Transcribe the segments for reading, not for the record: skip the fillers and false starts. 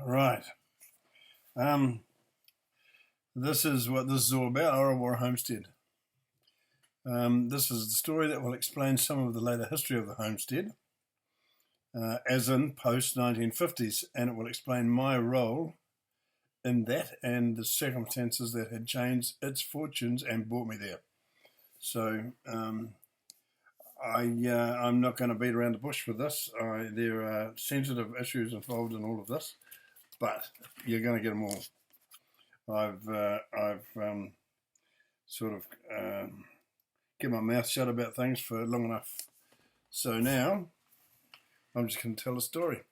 Right. Um, this is what this is all about, Orawara Homestead. This is the story that will explain some of the later history of the homestead, as in post-1950s, and it will explain my role in that and the circumstances that had changed its fortunes and brought me there. So I'm not going to beat around the bush with this. There are sensitive issues involved in all of this, but you're going to get them all. I've sort of kept my mouth shut about things for long enough. So now I'm just going to tell a story,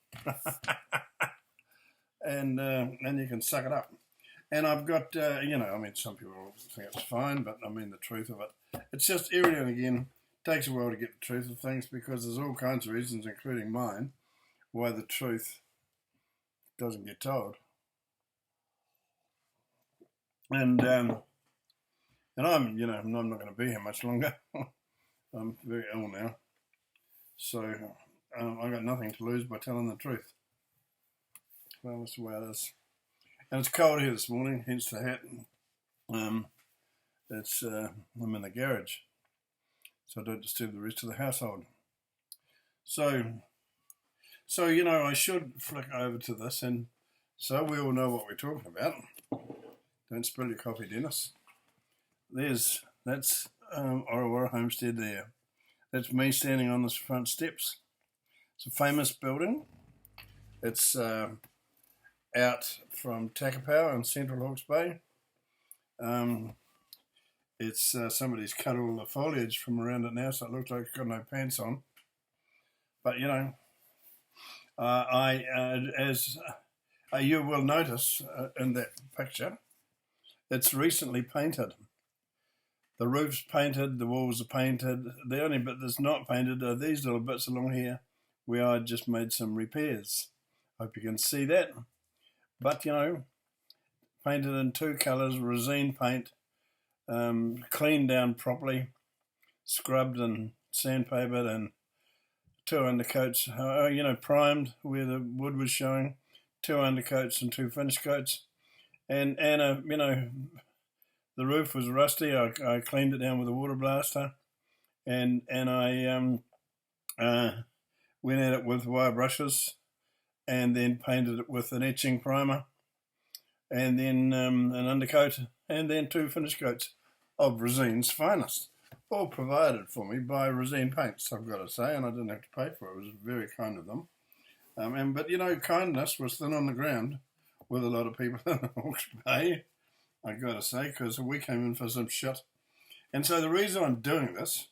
and you can suck it up. And I've got some people think it's fine, but I mean the truth of it. It's just every now and again takes a while to get the truth of things because there's all kinds of reasons, including mine, why the truth doesn't get told. And I'm not going to be here much longer. I'm very ill now, so I've got nothing to lose by telling the truth. Well, that's the way it is. And it's cold here this morning, hence the hat. I'm in the garage, so I don't disturb the rest of the household. So I should flick over to this, and so we all know what we're talking about. Don't spill your coffee, Dennis. That's Orawara Homestead there. That's me standing on the front steps. It's a famous building. It's out from Takapau in Central Hawke's Bay. It's somebody's cut all the foliage from around it now, so it looks like it's got no pants on. But as you will notice in that picture, it's recently painted. The roof's painted, the walls are painted. The only bit that's not painted are these little bits along here where I just made some repairs. Hope you can see that. But, painted in two colours, resin paint, cleaned down properly, scrubbed and sandpapered, and two undercoats, primed where the wood was showing, two undercoats and two finish coats. And the roof was rusty. I cleaned it down with a water blaster, and I went at it with wire brushes, and then painted it with an etching primer, and then an undercoat, and then two finish coats of Resin's finest, all provided for me by Resin Paints, I've got to say, and I didn't have to pay for it. It was very kind of them. But kindness was thin on the ground with a lot of people in Hawke's Bay, I got to say, because we came in for some shit. And so the reason I'm doing this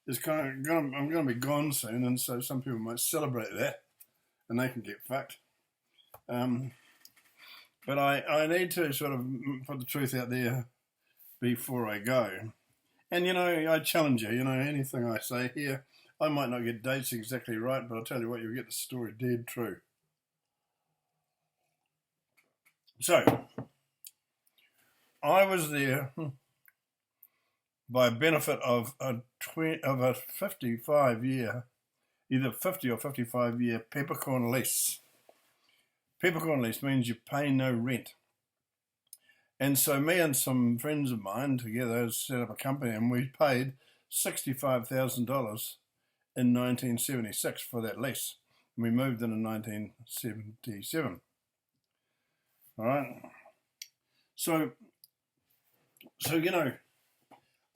is I'm going to be gone soon, and so some people might celebrate that, and they can get fucked. But I need to sort of put the truth out there before I go. And, I challenge you, anything I say here, I might not get dates exactly right, but I'll tell you what, you'll get the story dead true. So, I was there by benefit of a 55-year, either 50 or 55-year peppercorn lease. Peppercorn lease means you pay no rent. And so me and some friends of mine together set up a company, and we paid $65,000 in 1976 for that lease. And we moved in 1977. All right. So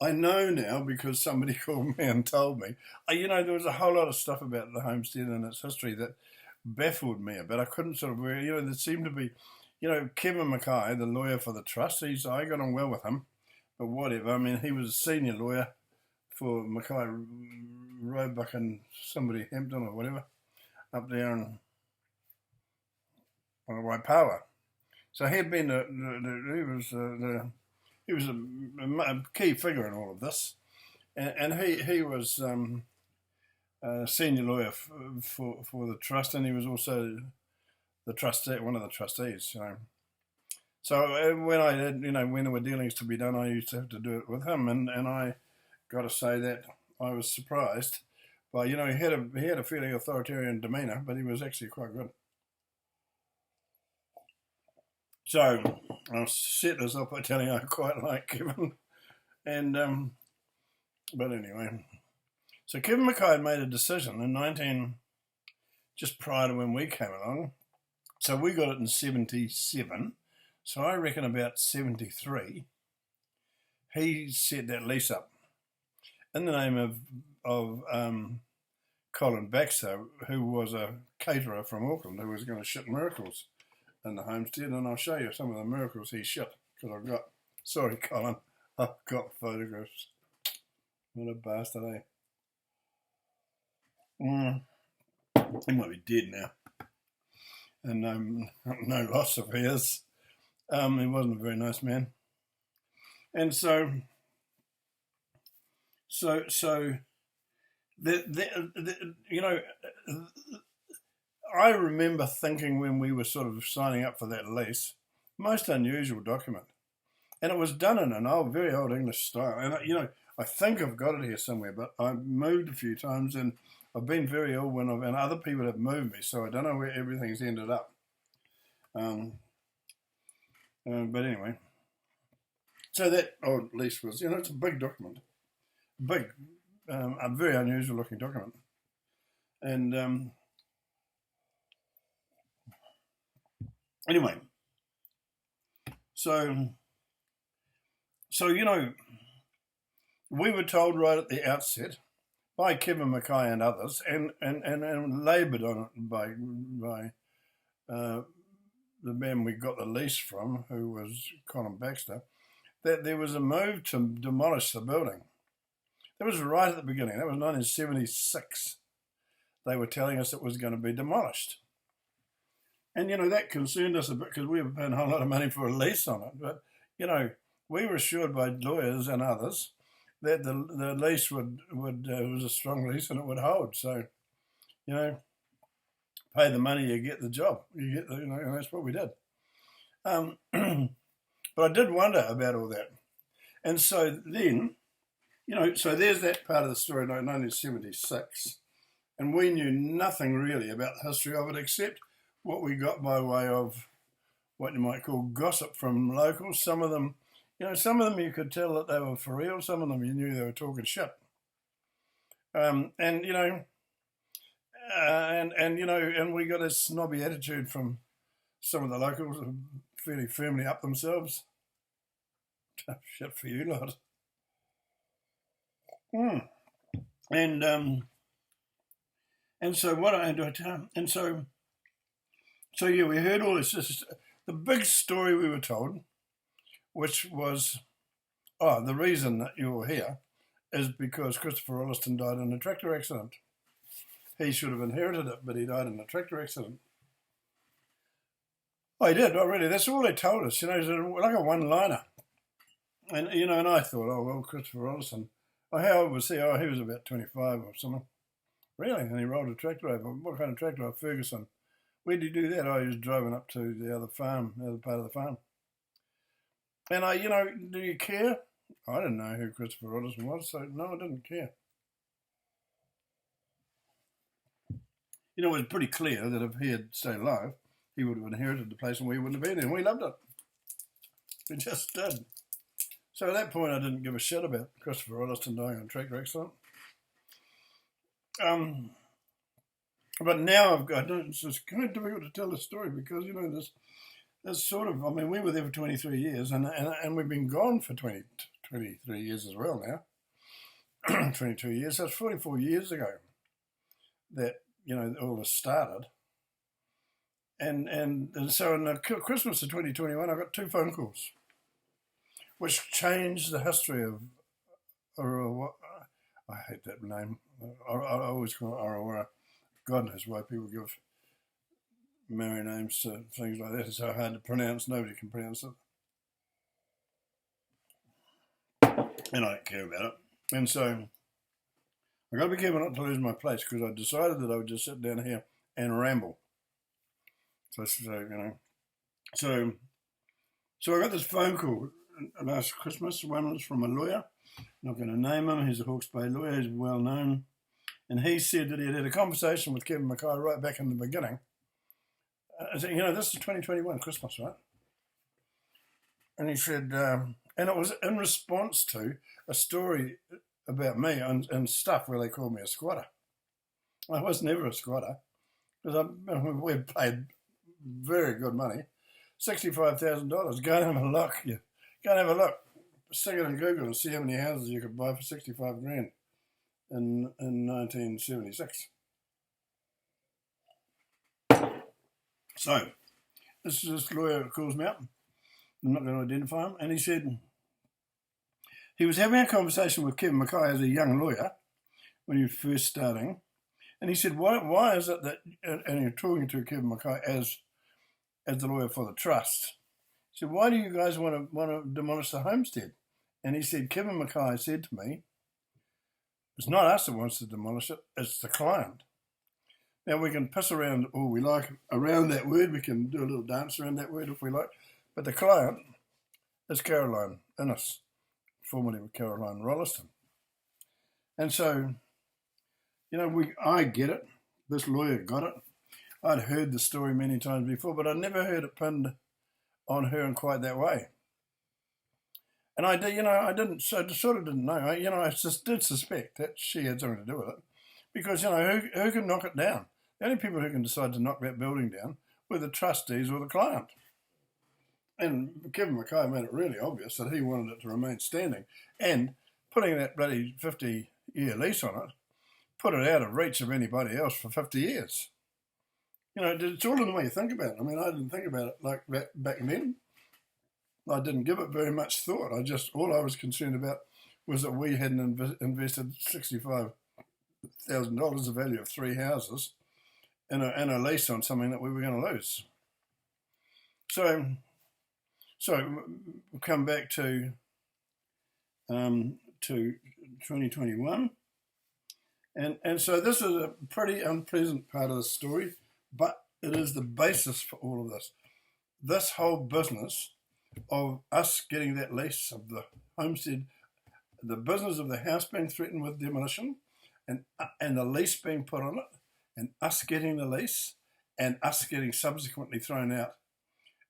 I know now because somebody called me and told me. There was a whole lot of stuff about the homestead and its history that baffled me a bit. I couldn't sort of, there seemed to be, Kevin Mackay, the lawyer for the trust, I got on well with him, but whatever. I mean, he was a senior lawyer for Mackay, Roebuck and somebody, Hampton or whatever, up there in Waipawa. So he had been he was a key figure in all of this, and he was a senior lawyer for the trust, and he was also the trustee, one of the trustees. So when I had, when there were dealings to be done, I used to have to do it with him, and I got to say that I was surprised. But he had a fairly authoritarian demeanour, but he was actually quite good. So I'll set this up by telling you I quite like Kevin. And, but anyway. So Kevin Mackay had made a decision in just prior to when we came along. So we got it in 77. So I reckon about 73, he set that lease up in the name of Colin Baxter, who was a caterer from Auckland who was going to ship miracles in the Homestead, and I'll show you some of the miracles he shipped, because I've got, sorry Colin, I've got photographs. What a bastard, eh? He might be dead now, and no loss of his. He wasn't a very nice man, and so you know, I remember thinking when we were sort of signing up for that lease, most unusual document. And it was done in an very old English style. And, you know, I think I've got it here somewhere, but I've moved a few times and I've been very ill and other people have moved me, so I don't know where everything's ended up. But anyway, so that old lease was, you know, it's a big document. A very unusual looking document. And anyway, so you know, we were told right at the outset by Kevin Mackay and others, and laboured on it by the man we got the lease from, who was Colin Baxter, that there was a move to demolish the building. That was right at the beginning. That was 1976. They were telling us it was going to be demolished. And, you know, that concerned us a bit because we were paying a whole lot of money for a lease on it. But, you know, we were assured by lawyers and others that the lease would was a strong lease and it would hold. So, you know, pay the money, you get the job. You get you know, and that's what we did. But I did wonder about all that. And so then, you know, so there's that part of the story, 1976. And we knew nothing really about the history of it except what we got by way of what you might call gossip from locals. Some of them, you know, you could tell that they were for real. Some of them you knew they were talking shit. And you know, and you know, and we got a snobby attitude from some of the locals, fairly firmly up themselves. Shit for you, lot. And so what I do, and so yeah, we heard all this. The big story we were told, which was, the reason that you're here is because Christopher Rolleston died in a tractor accident. He should have inherited it, but he died in a tractor accident. Oh, he did. Oh, really? That's all they told us. You know, it was like a one-liner. And you know, and I thought, oh well, Christopher Rolleston. Oh, how old was he? Oh, he was about 25 or something. Really? And he rolled a tractor over. What kind of tractor? Oh, Ferguson. Where did he do that? Oh, he was driving up to the other farm, the other part of the farm. And you know, do you care? I didn't know who Christopher Rolleston was, so no, I didn't care. You know, it was pretty clear that if he had stayed alive, he would have inherited the place and we wouldn't have been there. And we loved it. We just did. So at that point, I didn't give a shit about Christopher Rolleston dying in a tractor accident. But now it's just kind of difficult to tell the story because, you know, this sort of, I mean, we were there for 23 years and we've been gone for 23 years as well now. 22 years. So it's 44 years ago that, you know, all this started. And so in Christmas of 2021, I got 2 phone calls, which changed the history of Aurora. I hate that name. I always call it Aurora. God knows why people give Maori names to things like that. It's so hard to pronounce. Nobody can pronounce it. And I don't care about it. And so I've got to be careful not to lose my place because I decided that I would just sit down here and ramble. So you know. So I got this phone call last Christmas. One was from a lawyer. I'm not going to name him. He's a Hawke's Bay lawyer. He's well known. And he said that he had a conversation with Kevin Mackay right back in the beginning. You know, this is 2021 Christmas, right? And he said, and it was in response to a story about me and stuff where they called me a squatter. I was never a squatter because we paid very good money, $65,000. Go and have a look. Yeah. Go and have a look. Stick it in Google and see how many houses you could buy for 65 grand in 1976. So this lawyer calls me up. I'm not going to identify him. And he said he was having a conversation with Kevin Mackay as a young lawyer when he was first starting. And he said, why is it that, and you're talking to Kevin Mackay as the lawyer for the trust. He said, why do you guys want to demolish the homestead? And he said, Kevin Mackay said to me, it's not us that wants to demolish it, it's the client. Now, we can piss around all we like around that word. We can do a little dance around that word if we like. But the client is Caroline Innes, formerly with Caroline Rolleston. And so, I get it. This lawyer got it. I'd heard the story many times before, but I'd never heard it pinned on her in quite that way. And I did, I sort of didn't know. I just did suspect that she had something to do with it. Because, who can knock it down? The only people who can decide to knock that building down were the trustees or the client. And Kevin Mackay made it really obvious that he wanted it to remain standing. And putting that bloody 50-year lease on it put it out of reach of anybody else for 50 years. It's all in the way you think about it. I mean, I didn't think about it like that back then. I didn't give it very much thought. All I was concerned about was that we hadn't invested $65,000, the value of 3 houses, in a lease on something that we were going to lose. So we'll come back to 2021. And so this is a pretty unpleasant part of the story, but it is the basis for all of this. This whole business of us getting that lease of the homestead, the business of the house being threatened with demolition, and the lease being put on it, and us getting the lease, and us getting subsequently thrown out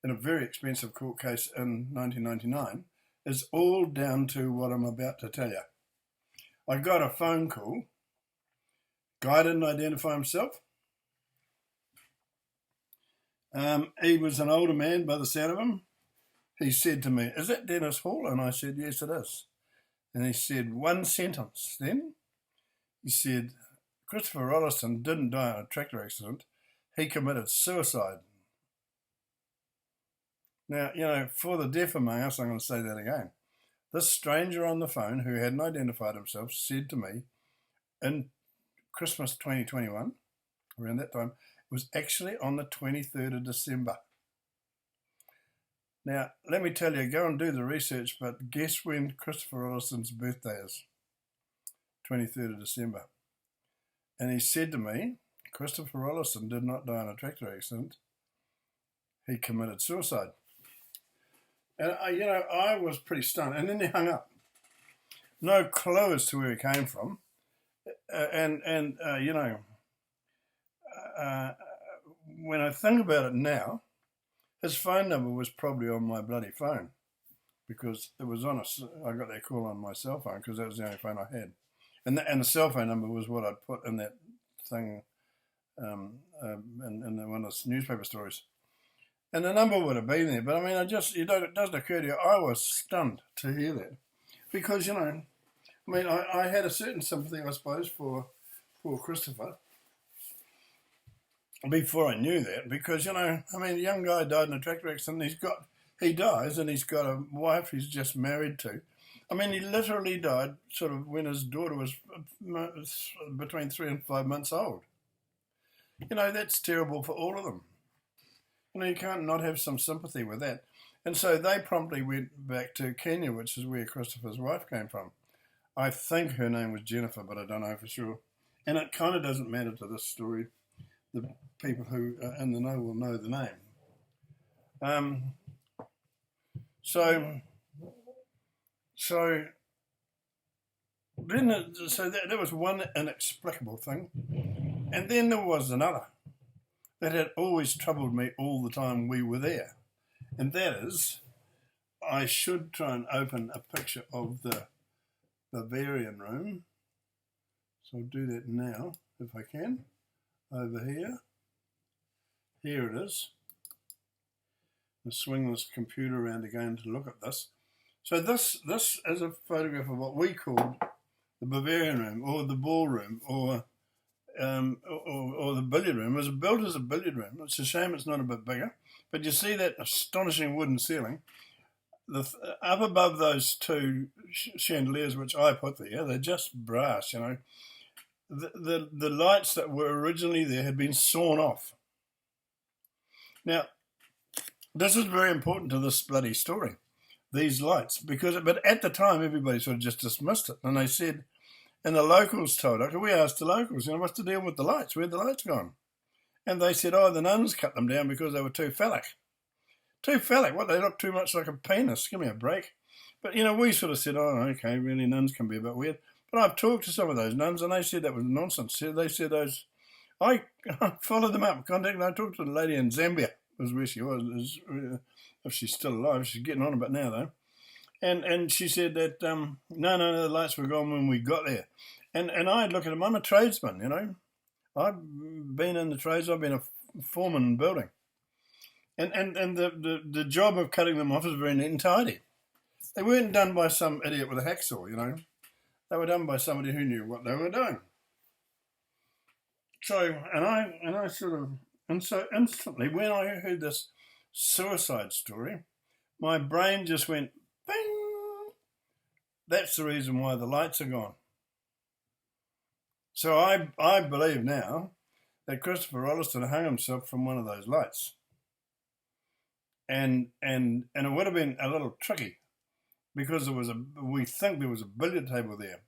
in a very expensive court case in 1999, is all down to what I'm about to tell you. I got a phone call. Guy didn't identify himself. He was an older man by the sound of him. He said to me, is that Dennis Hall? And I said, yes, it is. And he said, one sentence then. He said, Christopher Rolleston didn't die in a tractor accident. He committed suicide. Now, for the deaf among us, I'm going to say that again. This stranger on the phone who hadn't identified himself said to me in Christmas 2021, around that time, it was actually on the 23rd of December. Now, let me tell you, go and do the research, but guess when Christopher Rolleston's birthday is? 23rd of December. And he said to me, Christopher Rolleston did not die in a tractor accident. He committed suicide. And, I was pretty stunned. And then he hung up. No clue as to where he came from. When I think about it now, his phone number was probably on my bloody phone because it was on I got that call on my cell phone because that was the only phone I had. And the cell phone number was what I'd put in that thing in one of the newspaper stories. And the number would have been there. But I mean, it doesn't occur to you. I was stunned to hear that because, I had a certain sympathy, I suppose, for Christopher before I knew that because, a young guy died in a tractor accident. He dies and he's got a wife he's just married to. He literally died sort of when his daughter was between 3 and 5 months old. That's terrible for all of them. You can't not have some sympathy with that. And so they promptly went back to Kenya, which is where Christopher's wife came from. I think her name was Jennifer, but I don't know for sure. And it kind of doesn't matter to this story. The people who are in the know will know the name. So that was one inexplicable thing. And then there was another that had always troubled me all the time we were there. And that is, I should try and open a picture of the Bavarian room. So I'll do that now, if I can. Over here. Here it is. I'll swing this computer around again to look at this. So this is a photograph of what we called the Bavarian room, or the ballroom, or the billiard room. It was built as a billiard room. It's a shame it's not a bit bigger. But you see that astonishing wooden ceiling. Up above those two chandeliers, which I put there, they're just brass, you know. The lights that were originally there had been sawn off. Now, this is very important to this bloody story, these lights, but at the time everybody sort of just dismissed it, and they said, and the locals told us, we asked the locals, you know, what's the deal with the lights? Where'd the lights gone? And they said, oh, the nuns cut them down because they were too phallic. Too phallic? What, they look too much like a penis? Give me a break. But, you know, we sort of said, oh, okay, really, nuns can be a bit weird. But I've talked to some of those nuns, and they said that was nonsense. They said those... I followed them up, contacted, and I talked to the lady in Zambia, was where she was, if she's still alive. She's getting on a bit now, though. And she said that, no, the lights were gone when we got there. And I'd look at them. I'm a tradesman, you know. I've been in the trades. I've been a foreman in building. And the job of cutting them off is very neat and tidy. They weren't done by some idiot with a hacksaw, you know. They were done by somebody who knew what they were doing. So, so instantly, when I heard this suicide story, my brain just went, bing! That's the reason why the lights are gone. So I believe now that Christopher Rolleston hung himself from one of those lights. And it would have been a little tricky because we think there was a billiard table there.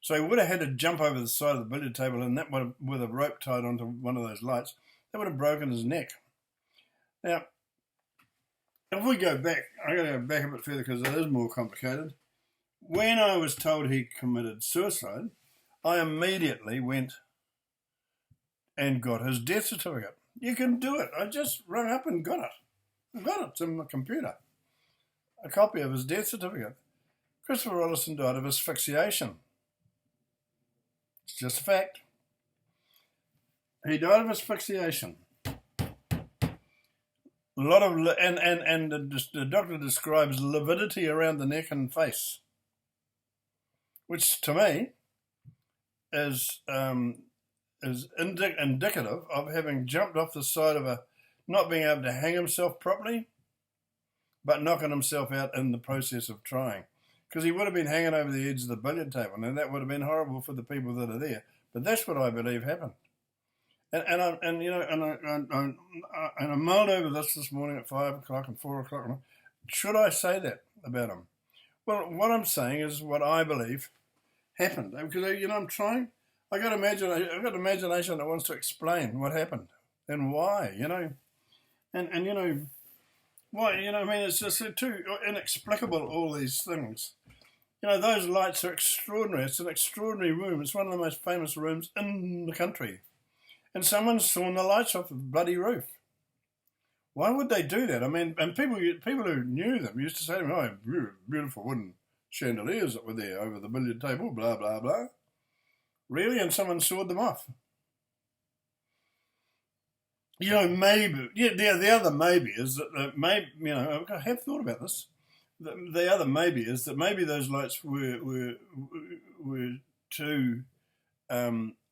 So he would have had to jump over the side of the billiard table, and that would have, with a rope tied onto one of those lights, that would have broken his neck. Now, if we go back, I'm going to go back a bit further because it is more complicated. When I was told he committed suicide, I immediately went and got his death certificate. You can do it. I just rang up and got it. I got it. It's in my computer. A copy of his death certificate. Christopher Rolleston died of asphyxiation. It's just a fact. He died of asphyxiation. A lot of and the doctor describes lividity around the neck and face, which to me is indicative of having jumped off the side of not being able to hang himself properly, but knocking himself out in the process of trying. Because he would have been hanging over the edge of the billiard table, and that would have been horrible for the people that are there. But that's what I believe happened. And I mulled over this morning at 5 o'clock and 4 o'clock. Should I say that about him? Well, what I'm saying is what I believe happened. Because, you know, I'm trying. I've got imagination that wants to explain what happened and why, you know. And you know, why, you know, I mean, it's just too inexplicable, all these things. You know, those lights are extraordinary. It's an extraordinary room. It's one of the most famous rooms in the country. And someone's sawn the lights off the bloody roof. Why would they do that? I mean, and people who knew them used to say to me, oh, beautiful wooden chandeliers that were there over the billiard table, blah, blah, blah. Really? And someone sawed them off. You know, maybe, yeah, the other maybe is that, maybe, you know, I have thought about this. The other maybe is that maybe those lights were too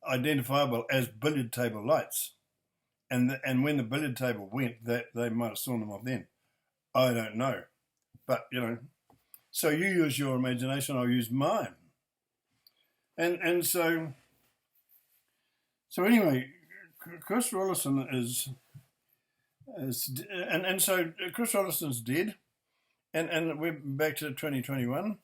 identifiable as billiard table lights. And when the billiard table went, that they might have sawn them off then. I don't know. But, you know, so you use your imagination, I'll use mine. And so anyway, Chris Rolleston so Chris Rolleston's dead, and we're back to 2021,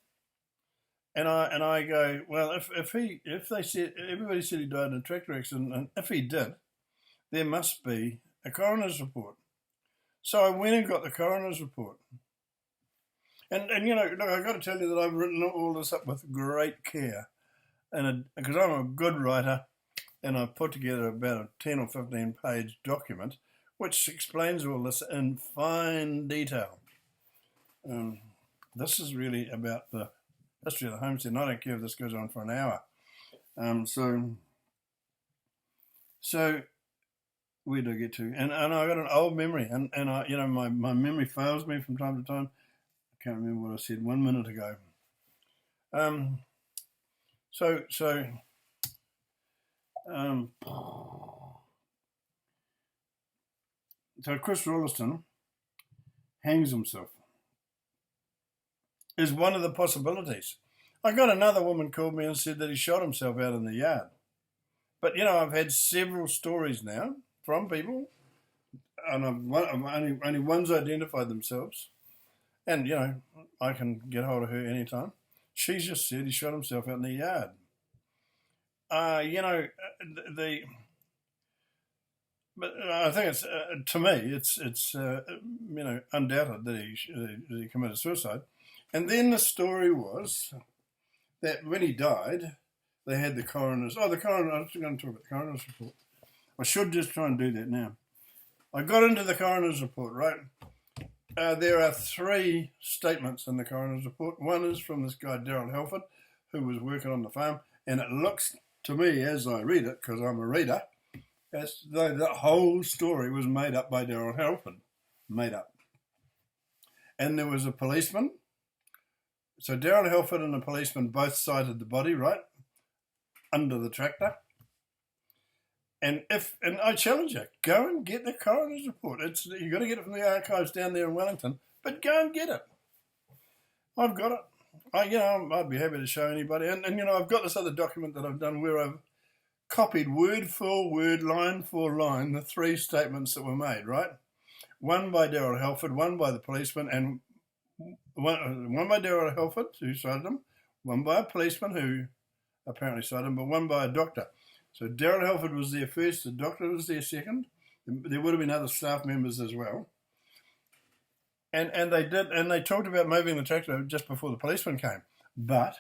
and I go, well, if they said, everybody said he died in a tractor accident, and if he did, there must be a coroner's report. So I went and got the coroner's report, and you know, look, I've got to tell you that I've written all this up with great care, and because I'm a good writer. And I've put together about a 10 or 15 page document which explains all this in fine detail. this is really about the history of the homestead, and I don't care if this goes on for an hour. So where did I get to? And I got an old memory, and I, my memory fails me from time to time. I can't remember what I said 1 minute ago. So Chris Rolleston hangs himself is one of the possibilities. I got another woman called me and said that he shot himself out in the yard. But, I've had several stories now from people, and only one's identified themselves. And, I can get hold of her anytime. She's just said he shot himself out in the yard. But I think it's, to me, it's undoubted that he committed suicide. And then the story was that when he died, they had the coroner's... I was going to talk about the coroner's report. I should just try and do that now. I got into the coroner's report, right? There are 3 statements in the coroner's report. One is from this guy, Daryl Halford, who was working on the farm, and it looks to me, as I read it, because I'm a reader, as though the whole story was made up by Daryl Halford. Made up. And there was a policeman. So Daryl Halford and a policeman both sighted the body, right? Under the tractor. And I challenge you, go and get the coroner's report. You've got to get it from the archives down there in Wellington, but go and get it. I've got it. I'd be happy to show anybody. And I've got this other document that I've done where I've copied word for word, line for line, the 3 statements that were made, right? One by Daryl Halford, one by the policeman, and one by Daryl Halford, who cited him, one by a policeman who apparently cited him, but one by a doctor. So Daryl Halford was there first, the doctor was there second. There would have been other staff members as well. And they talked about moving the tractor just before the policeman came. But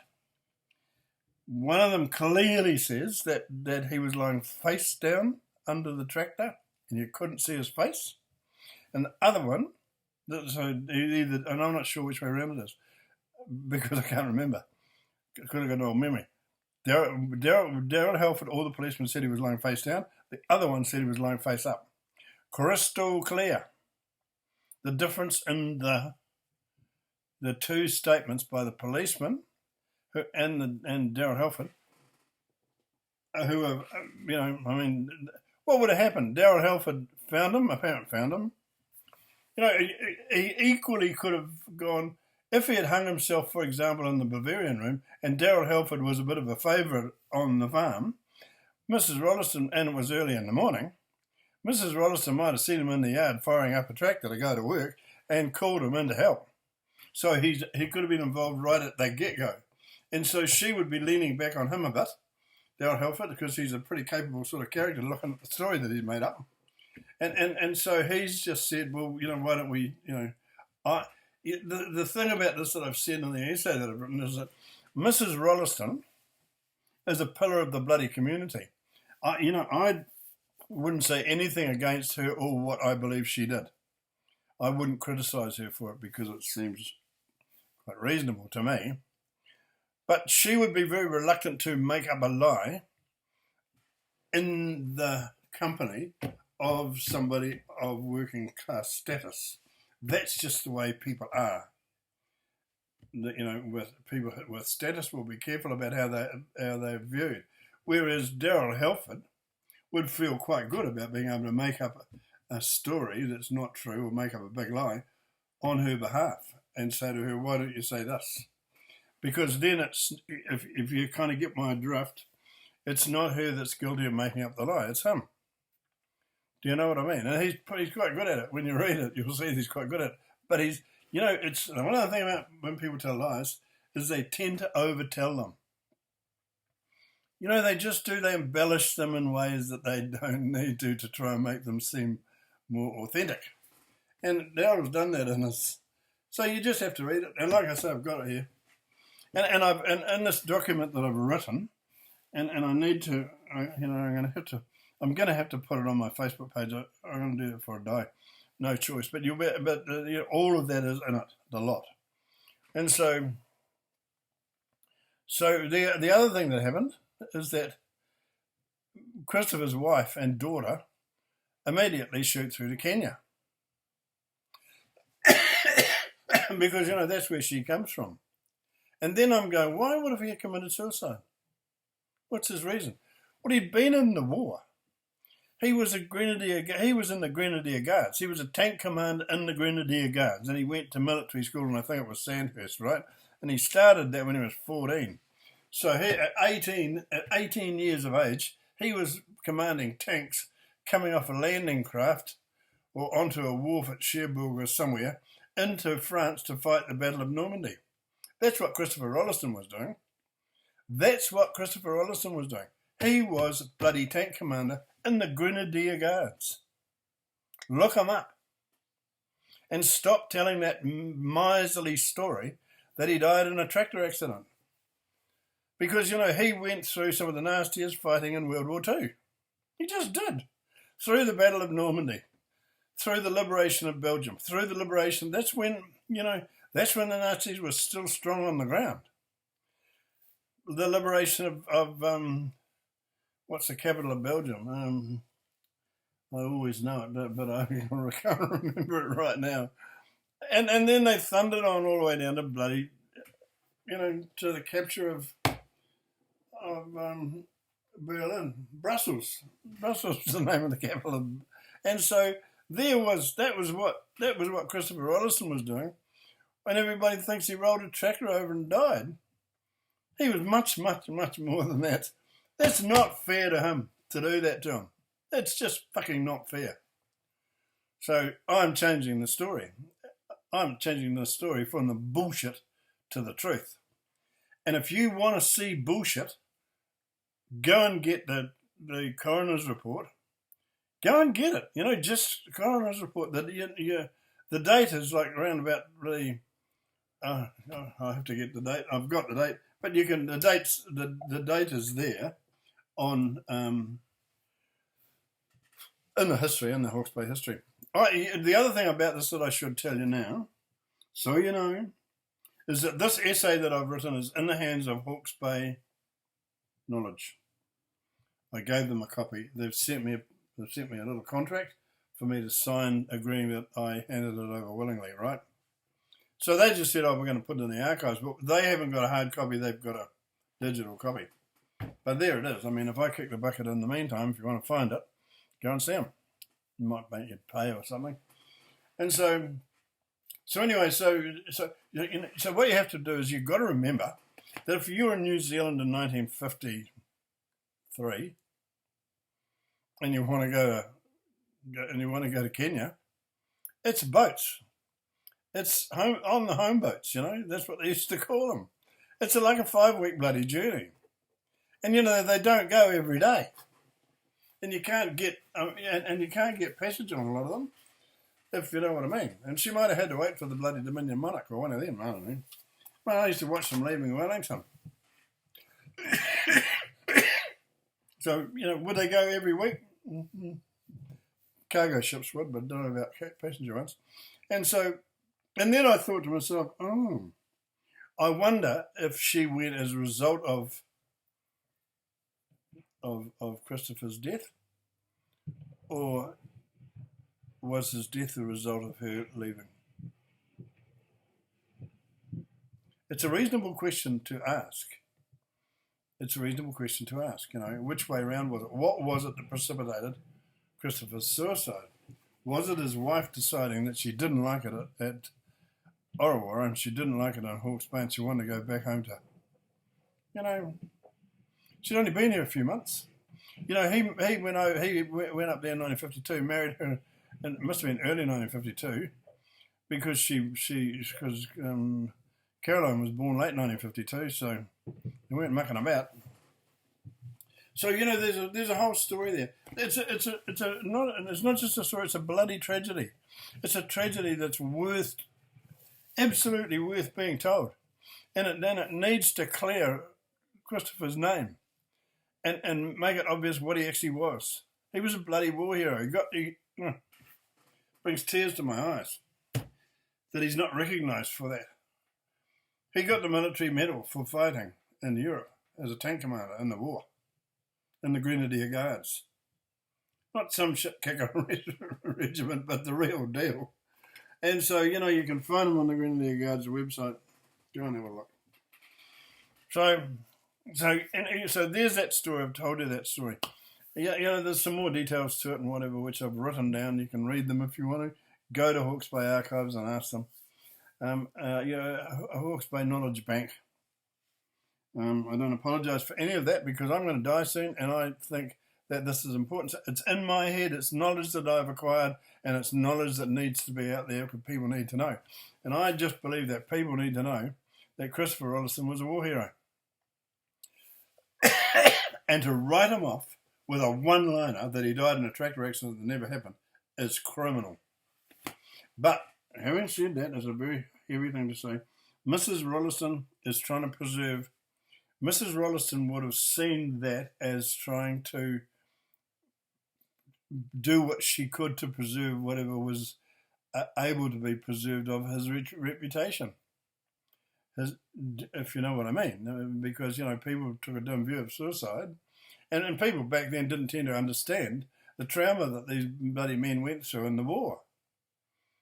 one of them clearly says that he was lying face down under the tractor and you couldn't see his face. And the other one, and I'm not sure which way around it is because I can't remember. I could have got an old memory. Daryl Halford, all the policemen said he was lying face down. The other one said he was lying face up. Crystal clear. The difference in the 2 statements by the policeman and Daryl Halford, who have, what would have happened? Daryl Halford found him, apparently found him. He equally could have gone, if he had hung himself, for example, in the Bavarian room, and Daryl Halford was a bit of a favourite on the farm, Mrs. Rolleston, and it was early in the morning, Mrs. Rolleston might have seen him in the yard firing up a tractor to go to work and called him in to help. So he could have been involved right at the get-go. And so she would be leaning back on him a bit, Daryl Halford, because he's a pretty capable sort of character looking at the story that he's made up. And so he's just said, well, why don't we, the thing about this that I've said in the essay that I've written is that Mrs. Rolleston is a pillar of the bloody community. I wouldn't say anything against her or what I believe she did. I wouldn't criticise her for it because it seems quite reasonable to me. But she would be very reluctant to make up a lie in the company of somebody of working class status. That's just the way people are. With people with status will be careful about how they're viewed. Whereas Daryl Halford would feel quite good about being able to make up a story that's not true or make up a big lie on her behalf and say to her, why don't you say this? Because then it's, if you kind of get my drift, it's not her that's guilty of making up the lie, it's him. Do you know what I mean? And he's quite good at it. When you read it, you'll see he's quite good at it. But he's, it's one of the things about when people tell lies is they tend to overtell them. They embellish them in ways that they don't need to try and make them seem more authentic. And Daryl's done that in his. So you just have to read it. And like I say, I've got it here. And I've in this document that I've written, and I need to, I'm going to have to put it on my Facebook page. I'm going to do it for a day, no choice. But all of that is in it, the lot. And so the other thing that happened is that Christopher's wife and daughter immediately shoot through to Kenya. Because, that's where she comes from. And then I'm going, why would he have committed suicide? What's his reason? Well, he'd been in the war. He was in the Grenadier Guards. He was a tank commander in the Grenadier Guards. And he went to military school, and I think it was Sandhurst, right? And he started that when he was 14. So at 18 years of age, he was commanding tanks coming off a landing craft or onto a wharf at Cherbourg or somewhere into France to fight the Battle of Normandy. That's what Christopher Rolleston was doing. He was bloody tank commander in the Grenadier Guards. Look him up. And stop telling that miserly story that he died in a tractor accident. Because, he went through some of the nastiest fighting in World War II. He just did. Through the Battle of Normandy, through the liberation of Belgium, that's when the Nazis were still strong on the ground. The liberation of what's the capital of Belgium? I always know it, but I can't remember it right now. And then they thundered on all the way down to bloody, to the capture of Berlin, Brussels. Brussels was the name of the capital, and so that was what Christopher Rolleston was doing. And everybody thinks he rolled a tractor over and died. He was much, much, much more than that. That's not fair to him to do that to him. That's just fucking not fair. So I'm changing the story. I'm changing the story from the bullshit to the truth. And if you want to see bullshit, go and get the coroner's report. Go and get it. Just the coroner's report. The date is like around about the. I have to get the date. I've got the date, but you can. The date is there on in the history, in the Hawke's Bay history. The other thing about this that I should tell you now, so you know, is that this essay that I've written is in the hands of Hawke's Bay Knowledge. I gave them a copy. They've sent me a little contract for me to sign, agreeing that I handed it over willingly, right? So they just said, we're going to put it in the archives, but they haven't got a hard copy, they've got a digital copy. But there it is. I mean, if I kick the bucket in the meantime, if you want to find it, go and see them. You might make you pay or something. And so anyway, so what you have to do is you've got to remember that if you were in New Zealand in 1953 and you want to go to Kenya, it's boats. It's on the home boats, That's what they used to call them. It's like a 5-week bloody journey. And, they don't go every day. And you can't get passage on a lot of them, if you know what I mean. And she might have had to wait for the bloody Dominion Monarch or one of them, I don't know. Well, I used to watch them leaving Wellington. So, would they go every week? Mm-hmm. Cargo ships would, but don't know about passenger ones. And then I thought to myself, I wonder if she went as a result of Christopher's death, or was his death a result of her leaving? It's a reasonable question to ask. Which way around was it? What was it that precipitated Christopher's suicide? Was it his wife deciding that she didn't like it at Ottawa and she didn't like it on Hawke's Bay and she wanted to go back home to, she'd only been here a few months. He went up there in 1952, married her, and it must have been early 1952, because Caroline was born late 1952, so they weren't mucking about. So there's a whole story there. It's not just a story. It's a bloody tragedy. It's a tragedy that's absolutely worth being told, and it needs to clear Christopher's name, and make it obvious what he actually was. He was a bloody war hero. He brings tears to my eyes that he's not recognised for that. He got the military medal for fighting in Europe as a tank commander in the war, in the Grenadier Guards. Not some shit kicker regiment, but the real deal. And so, you can find him on the Grenadier Guards website. Go and have a look. So there's that story. I've told you that story. Yeah, there's some more details to it and whatever, which I've written down. You can read them if you want to. Go to Hawke's Bay Archives and ask them. Hawke's Bay Knowledge Bank. I don't apologise for any of that because I'm going to die soon, and I think that this is important. It's in my head. It's knowledge that I've acquired, and it's knowledge that needs to be out there because people need to know. And I just believe that people need to know that Christopher Rolleston was a war hero. And to write him off with a one-liner that he died in a tractor accident that never happened is criminal. But having said that, it's a very heavy thing to say. Mrs. Rolleston is trying to preserve. Mrs. Rolleston would have seen that as trying to do what she could to preserve whatever was able to be preserved of his reputation. If you know what I mean. Because, people took a dim view of suicide. And people back then didn't tend to understand the trauma that these bloody men went through in the war.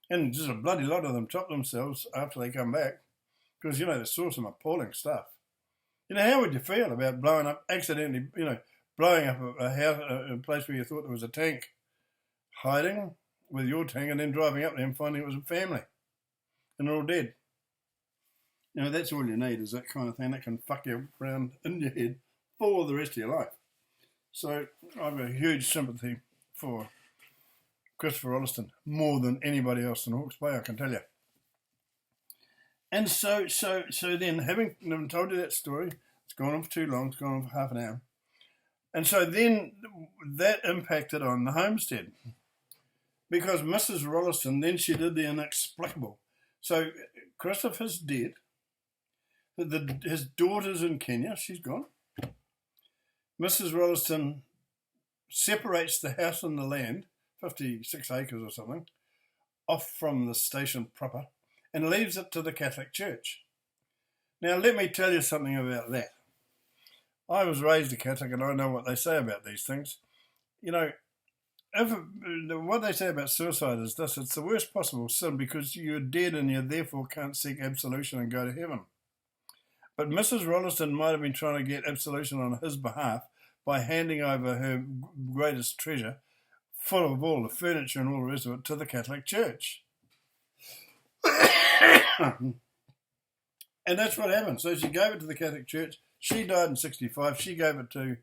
And just a bloody lot of them chopped themselves after they come back. Because, they saw some appalling stuff. How would you feel about blowing up, accidentally, blowing up a house, a place where you thought there was a tank, hiding with your tank, and then driving up there and finding it was a family, and they're all dead? That's all you need is that kind of thing that can fuck you around in your head for the rest of your life. So I've a huge sympathy for Christopher Rolleston, more than anybody else in Hawke's Bay, I can tell you. And so then, having told you that story, it's gone on for too long, it's gone on for half an hour. And so then that impacted on the homestead. Because Mrs. Rolleston, then she did the inexplicable. So Christopher's dead. His daughter's in Kenya, she's gone. Mrs. Rolleston separates the house and the land, 56 acres or something, off from the station proper, and leaves it to the Catholic Church. Now, let me tell you something about that. I was raised a Catholic and I know what they say about these things. What they say about suicide is this: it's the worst possible sin because you're dead and you therefore can't seek absolution and go to heaven. But Mrs. Rolleston might have been trying to get absolution on his behalf by handing over her greatest treasure, full of all the furniture and all the rest of it, to the Catholic Church. And that's what happened. So she gave it to the Catholic Church. She died in 65. She gave it to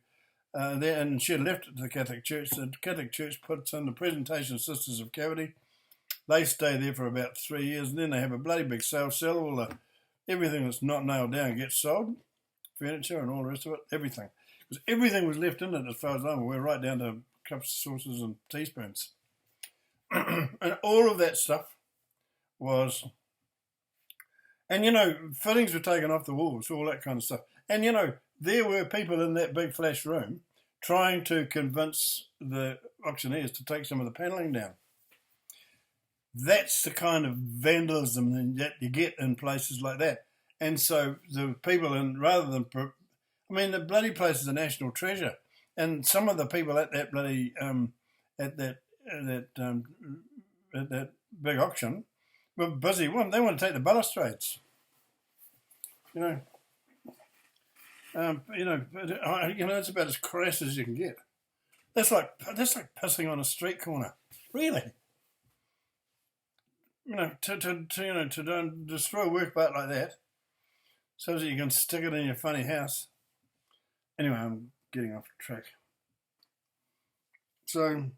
there, and she left it to the Catholic Church. The Catholic Church puts in the Presentation Sisters of Charity. They stay there for about 3 years, and then they have a bloody big sale, sell all everything that's not nailed down gets sold, furniture and all the rest of it, everything. Because everything was left in it as far as I'm aware, right down to cups, saucers and teaspoons. And all of that stuff was... And, fittings were taken off the walls, all that kind of stuff. And, there were people in that big flash room trying to convince the auctioneers to take some of the panelling down. That's the kind of vandalism that you get in places like that. And so the people, rather than... the bloody place is a national treasure. And some of the people at that bloody... at that big auction were busy. They want to take the balustrades. It's about as crass as you can get. That's like pissing on a street corner. Really? To destroy a workboat like that, so that you can stick it in your funny house. Anyway, I'm getting off track. So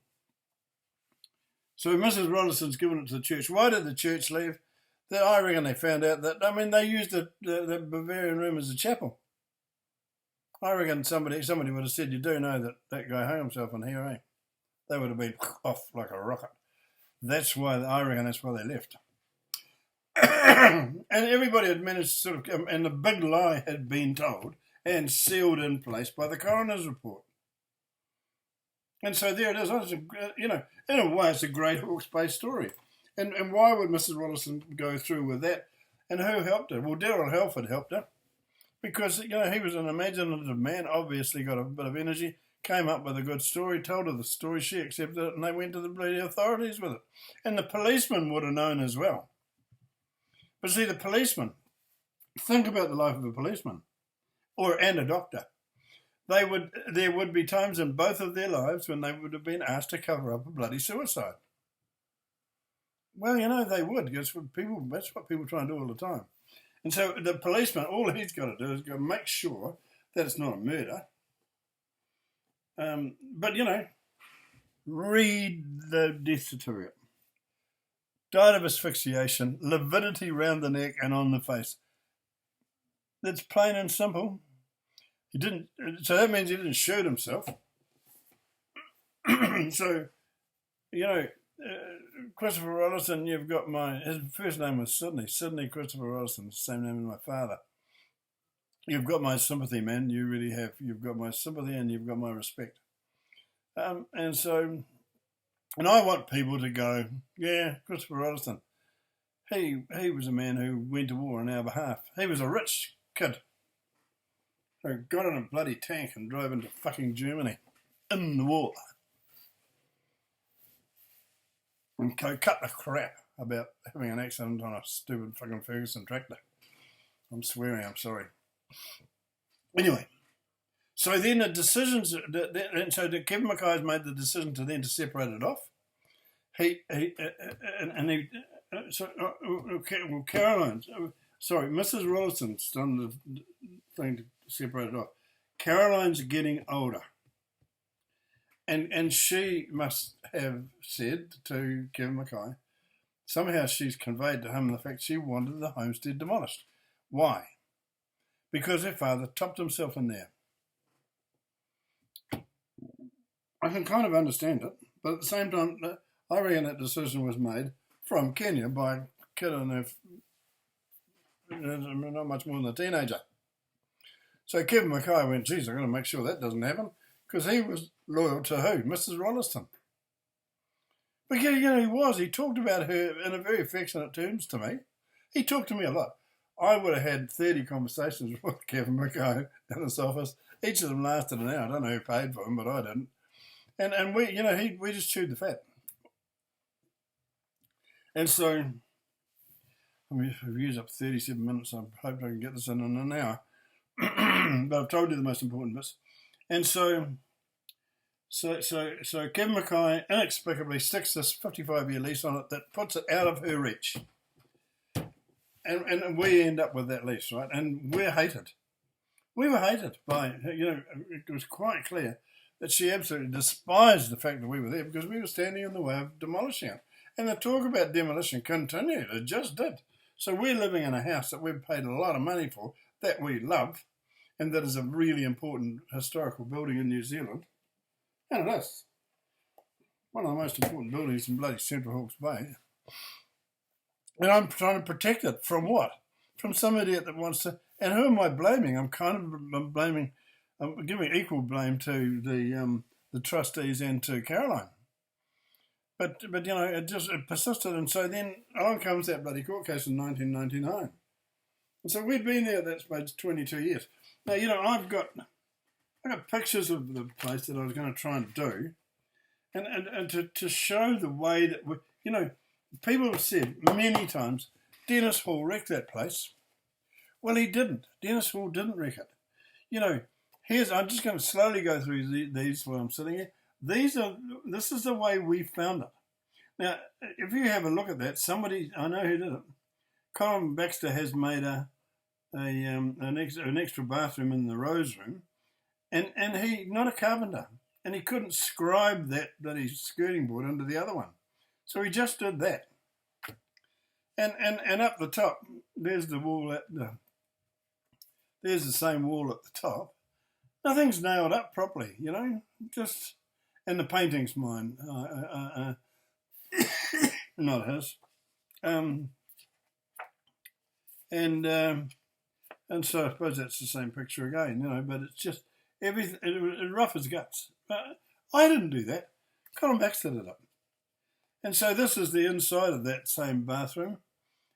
Mrs. Rolleston's given it to the church. Why did the church leave? I reckon they found out that, they used the Bavarian room as a chapel. I reckon somebody would have said, you do know that guy hung himself in here, eh? They would have been off like a rocket. I reckon that's why they left. And everybody had managed to and the big lie had been told and sealed in place by the coroner's report. And so there it is. In a way, it's a great Hawke's Bay story. And why would Mrs. Rolleston go through with that? And who helped her? Well, Daryl Halford helped her because, you know, he was an imaginative man, obviously got a bit of energy, came up with a good story, told her the story, she accepted it, and they went to the bloody authorities with it. And the policeman would have known as well. But see, the policeman, think about the life of a policeman and a doctor. There would be times in both of their lives when they would have been asked to cover up a bloody suicide. Well, you know, they would, because that's what people try and do all the time. And so the policeman, all he's got to do is go make sure that it's not a murder. But, you know, read the death certificate. Died of asphyxiation, lividity round the neck and on the face. That's plain and simple. He didn't. So that means he didn't shoot himself. So, you know, Christopher Rolleston, you've got his first name was Sydney Christopher Rolleston, same name as my father. You've got my sympathy, man, you really have. You've got my sympathy and you've got my respect. And so, and I want people to go, yeah, Christopher Rolleston, he was a man who went to war on our behalf. He was a rich kid who got in a bloody tank and drove into fucking Germany in the war. And cut the crap about having an accident on a stupid fucking Ferguson tractor. I'm swearing, I'm sorry. Anyway, so then the decisions, so Kevin Mackay's made the decision to separate it off. Caroline's, sorry, Mrs. Rolleston's done the thing to separate it off. Caroline's getting older. And she must have said to Kevin Mackay, somehow she's conveyed to him the fact she wanted the homestead demolished. Why? Because her father topped himself in there. I can kind of understand it, but at the same time, I reckon that decision was made from Kenya by a kid not much more than a teenager. So Kevin Mackay went, geez, I've got to make sure that doesn't happen, because he was loyal to who? Mrs. Rolleston. But you know, he was. He talked about her in a very affectionate terms to me. He talked to me a lot. I would have had 30 conversations with Kevin Mackay in his office. Each of them lasted an hour. I don't know who paid for them, but I didn't. And we, you know, we just chewed the fat. And so, we've used up 37 minutes. I hope I can get this in an hour. But I've told you the most important bits. And so Kevin Mackay inexplicably sticks this 55-year lease on it that puts it out of her reach. And we end up with that lease, right? And we're hated. We were hated by, you know, it was quite clear that she absolutely despised the fact that we were there because we were standing in the way of demolishing it. And the talk about demolition continued. It just did. So we're living in a house that we've paid a lot of money for, that we love, and that is a really important historical building in New Zealand. And it is. One of the most important buildings in bloody Central Hawke's Bay. And I'm trying to protect it from what? From some idiot that wants to... And who am I blaming? I'm giving equal blame to the trustees and to Caroline. But you know, it persisted. And so then along comes that bloody court case in 1999. And so we'd been there at that stage 22 years. Now, you know, I got pictures of the place that I was going to try and do. And to show the way that, you know, people have said many times, Dennis Hall wrecked that place. Well, he didn't. Dennis Hall didn't wreck it. You know, I'm just going to slowly go through these while I'm sitting here. This is the way we found it. Now, if you have a look at that, somebody, I know who did it. Colin Baxter has made an extra bathroom in the Rose Room, and he, not a carpenter, and he couldn't scribe that bloody skirting board into the other one. So he just did that. And up the top, there's the wall there's the same wall at the top. Nothing's nailed up properly, you know, and the painting's mine, not his. And so I suppose that's the same picture again, you know, but it's just everything, it was rough as guts. But I didn't do that. Colin Baxter did it. And so this is the inside of that same bathroom.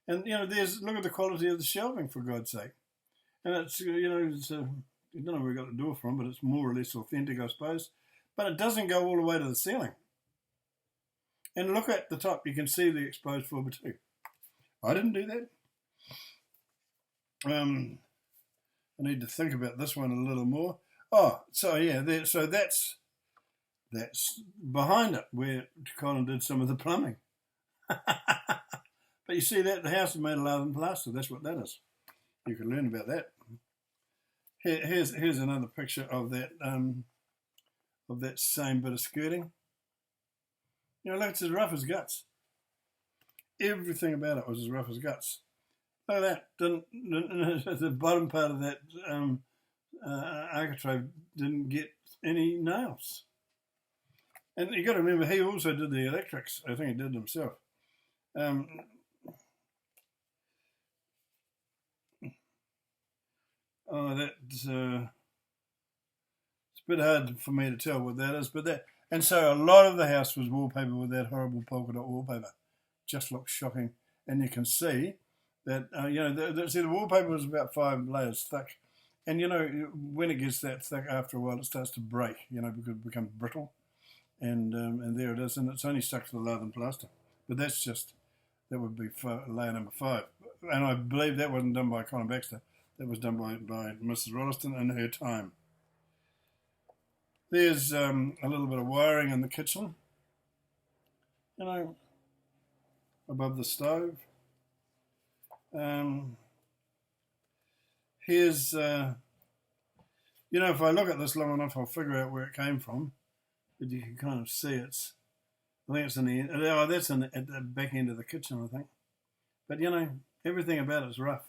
And look at the quality of the shelving, for God's sake. And it's I don't know where we got the door from, but it's more or less authentic, I suppose. But it doesn't go all the way to the ceiling. And look at the top, you can see the exposed 4x2. I didn't do that. I need to think about this one a little more. Oh, so yeah, so that's behind it where Colin did some of the plumbing. But you see that the house is made of lather and plaster. That's what that is. You can learn about that. Here's another picture of that same bit of skirting. Look, it's as rough as guts. Everything about it was as rough as guts. Look at that. The bottom part of that architrave didn't get any nails. And you got to remember, he also did the electrics. I think he did himself. It's a bit hard for me to tell what that is, and so a lot of the house was wallpaper with that horrible polka dot wallpaper. Just looks shocking, and you can see that the wallpaper was about 5 layers thick, and when it gets that thick, after a while it starts to break, because it becomes brittle, and there it is, and it's only stuck to the lather and plaster. But that would be layer number 5, and I believe that wasn't done by Colin Baxter. That was done by Mrs. Rolleston in her time. There's a little bit of wiring in the kitchen, above the stove. Here's, if I look at this long enough, I'll figure out where it came from. But you can kind of see I think it's in the end. Oh, that's at the back end of the kitchen, I think. But, everything about it's rough.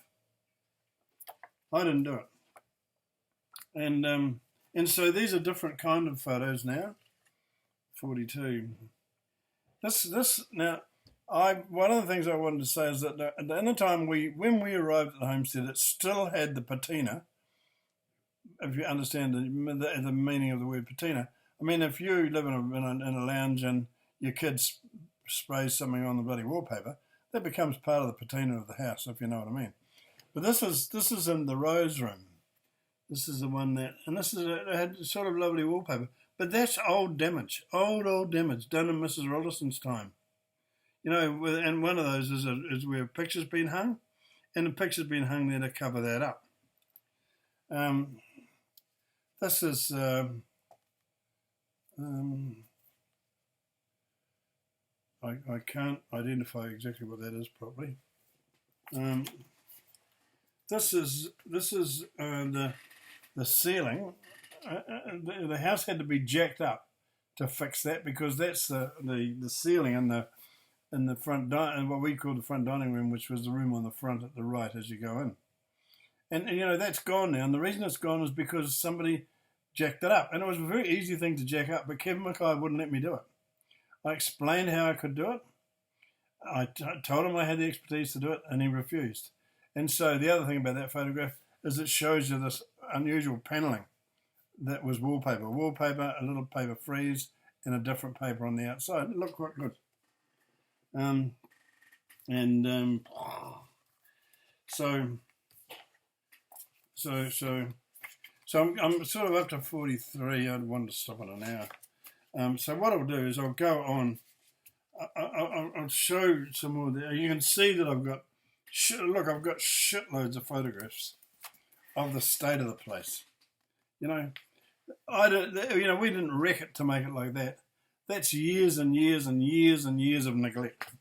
I didn't do it. And so these are different kind of photos now. 42. This now, one of the things I wanted to say is that at the time when we arrived at the homestead, it still had the patina. If you understand the meaning of the word patina, I mean, if you live in a lounge and your kids spray something on the bloody wallpaper, that becomes part of the patina of the house, if you know what I mean. But this is in the rose room. This is the one it had sort of lovely wallpaper. But that's old damage done in Mrs. Rolleston's time. And one of those is where pictures been hung, and the pictures been hung there to cover that up. This is I can't identify exactly what that is properly. This is the ceiling. The house had to be jacked up to fix that, because that's the ceiling in the front what we call the front dining room, which was the room on the front at the right as you go in. And that's gone now. And the reason it's gone is because somebody jacked it up, and it was a very easy thing to jack up. But Kevin Mackay wouldn't let me do it. I explained how I could do it. I told him I had the expertise to do it, and he refused. And so the other thing about that photograph is it shows you this unusual panelling that was wallpaper. Wallpaper, a little paper frieze, and a different paper on the outside. It looked quite good. So I'm sort of up to 43. I'd want to stop at an hour. So what I'll do is I'll go on. I'll show some more there. You can see that I've got shitloads of photographs of the state of the place. We didn't wreck it to make it like that. That's years and years and years and years of neglect.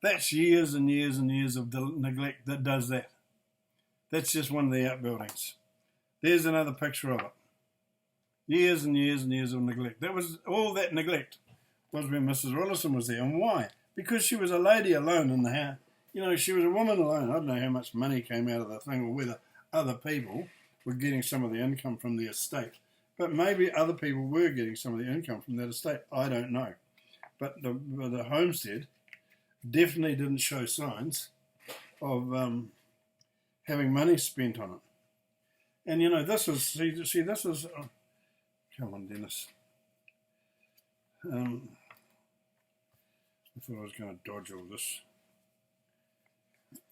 That's years and years and years of neglect that does that. That's just one of the outbuildings. There's another picture of it. Years and years and years of neglect. That was all that neglect was when Mrs. Rolleston was there. And why? Because she was a lady alone in the house. She was a woman alone. I don't know how much money came out of the thing, or whether other people were getting some of the income from the estate. But maybe other people were getting some of the income from that estate. I don't know. But the homestead definitely didn't show signs of having money spent on it. And this was, this was, come on, Dennis. I thought I was going to dodge all this.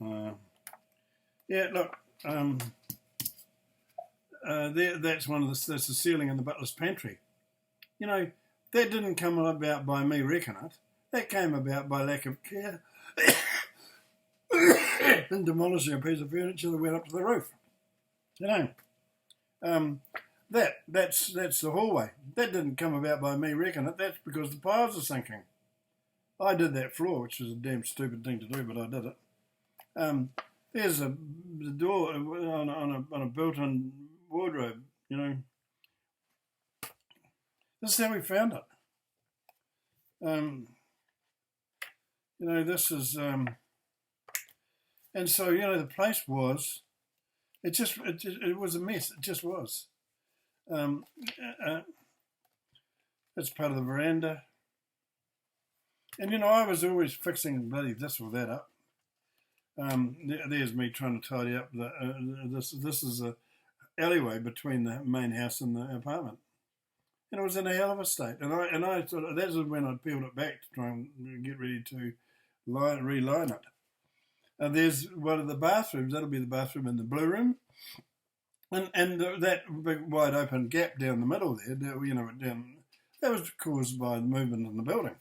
Yeah, look, that's that's the ceiling in the butler's pantry. You know, that didn't come about by me wrecking it. That came about by lack of care and demolishing a piece of furniture that went up to the roof. You know, that's the hallway. That didn't come about by me wrecking it. That's because the piles are sinking. I did that floor, which is a damn stupid thing to do, but I did it. There's the door on a built-in wardrobe. You know, this is how we found it. You know, this is, and so you know, the place was, it was a mess. It just was. It's part of the veranda, and you know, I was always fixing bloody this or that up. There's me trying to tidy up this is a alleyway between the main house and the apartment. And it was in a hell of a state. And I sort of, that's when I peeled it back to try and get ready to reline it. And there's one of the bathrooms, that'll be the bathroom in the blue room. And that big wide open gap down the middle there, you know, that was caused by the movement in the building.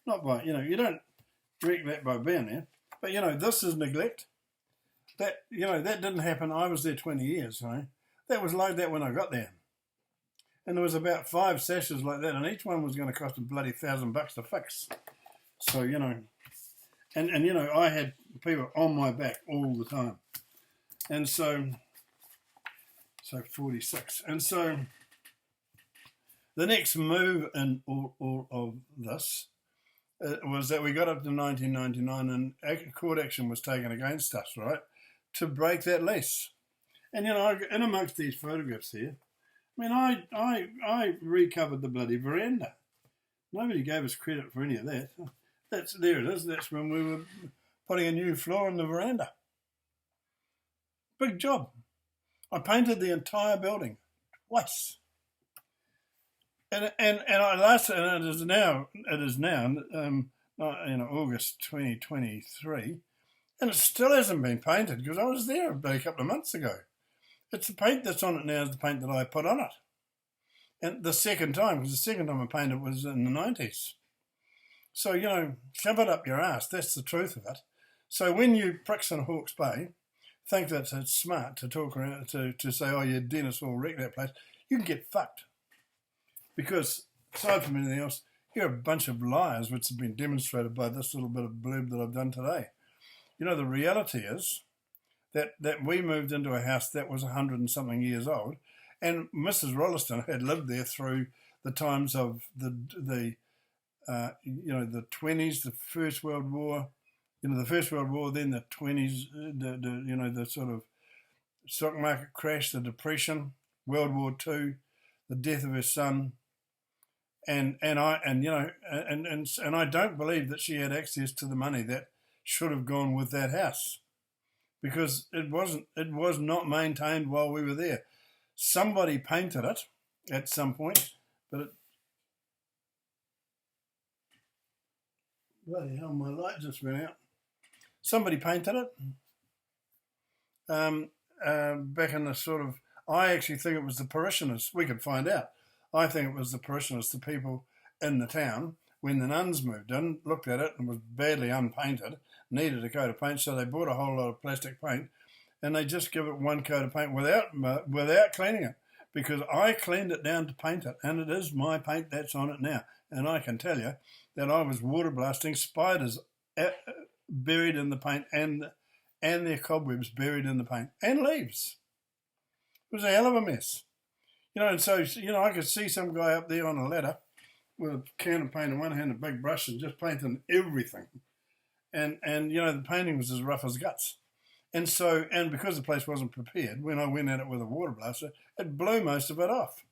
Not by, you know, you don't direct that by being there. But, you know, this is neglect. That, you know, that didn't happen. I was there 20 years, right? That was like that when I got there. And there was about 5 sashes like that, and each one was going to cost a bloody $1,000 to fix. So, you know, and you know, I had people on my back all the time. And so 46. And so the next move in all of this was that we got up to 1999 and court action was taken against us, right, to break that lease. And, you know, in amongst these photographs here, I mean, I recovered the bloody veranda. Nobody gave us credit for any of that. There it is. That's when we were putting a new floor in the veranda. Big job. I painted the entire building twice. And it is now you know, August 2023, and it still hasn't been painted because I was there a couple of months ago. It's the paint that's on it now is the paint that I put on it. And the second time, because the second time I painted it was in the 90s. So, you know, shove it up your ass. That's the truth of it. So when you pricks in Hawke's Bay think that it's smart to talk around, to say, oh, yeah, Dennis will wreck that place, you can get fucked. Because, aside from anything else, you're a bunch of liars, which have been demonstrated by this little bit of blurb that I've done today. You know, the reality is that we moved into a house that was 100 and something years old, and Mrs. Rolleston had lived there through the times of the 20s, the First World War, the First World War, then the 20s, the sort of stock market crash, the Depression, World War II, the death of her son, and I don't believe that she had access to the money that should have gone with that house, because it was not maintained while we were there. Somebody painted it at some point, but bloody hell, my light just went out. Somebody painted it back in the sort of, I actually think it was the parishioners. We could find out. I think it was the parishioners, the people in the town, when the nuns moved in, looked at it and was badly unpainted, needed a coat of paint, so they bought a whole lot of plastic paint, and they just give it one coat of paint without cleaning it, because I cleaned it down to paint it, and it is my paint that's on it now. And I can tell you that I was water blasting spiders buried in the paint, and their cobwebs buried in the paint, and leaves. It was a hell of a mess. You know, and so, you know, I could see some guy up there on a ladder with a can of paint in one hand, a big brush, and just painting everything. And you know, the painting was as rough as guts. And so, and because the place wasn't prepared, when I went at it with a water blaster, it blew most of it off.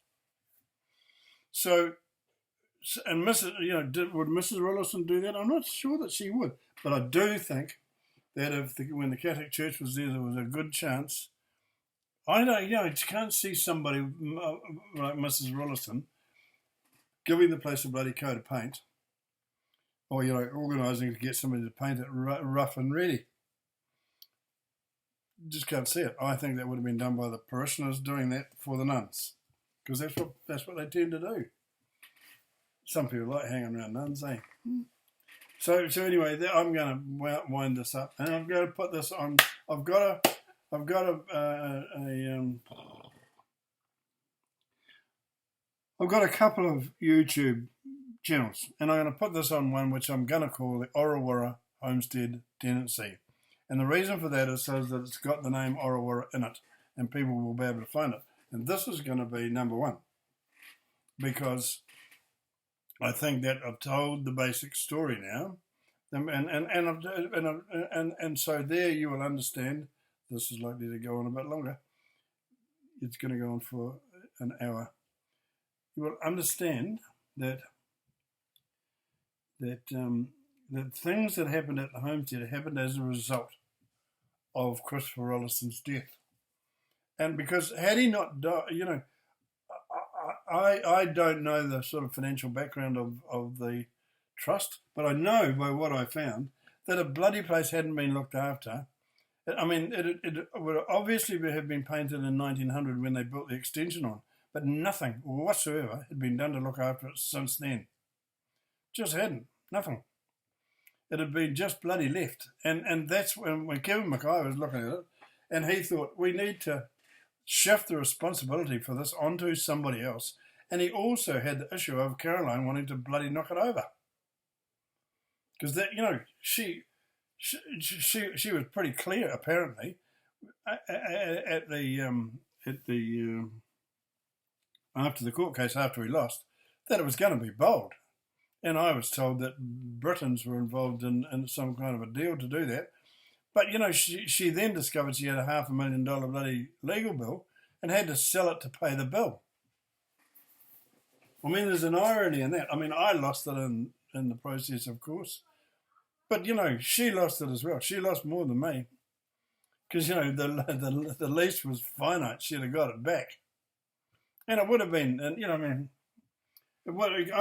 So, and would Mrs. Rolleston do that? I'm not sure that she would, but I do think that when the Catholic Church was there was a good chance. I don't, you know, you can't see somebody like Mrs. Rolleston giving the place a bloody coat of paint, or, you know, organising to get somebody to paint it rough and ready. just can't see it. I think that would have been done by the parishioners doing that for the nuns, because that's what they tend to do. Some people like hanging around nuns, eh? So anyway, I'm going to wind this up, and I'm going to put this on. I've got a couple of YouTube channels, and I'm going to put this on one which I'm going to call the Orawara Homestead Tenancy. And the reason for that is so that it's got the name Orawara in it, and people will be able to find it. And this is going to be number one, because I think that I've told the basic story now, and so there you will understand. This is likely to go on a bit longer. It's going to go on for an hour. You will understand that things that happened at the homestead happened as a result of Christopher Rolleston's death. And because had he not died, I don't know the sort of financial background of the trust, but I know by what I found that a bloody place hadn't been looked after. I mean, it would obviously have been painted in 1900 when they built the extension on, but nothing whatsoever had been done to look after it since then. Just hadn't. Nothing. It had been just bloody left. And that's when Kevin Mackay was looking at it, and he thought, we need to shift the responsibility for this onto somebody else. And he also had the issue of Caroline wanting to bloody knock it over. Because that, she was pretty clear, apparently, at the after the court case, after he lost, that it was going to be bold. And I was told that Britons were involved in some kind of a deal to do that. But, she then discovered she had a $500,000 bloody legal bill and had to sell it to pay the bill. I mean, there's an irony in that. I mean, I lost it in the process, of course. But, she lost it as well. She lost more than me. Because, the lease was finite. She'd have got it back. And it would have been, I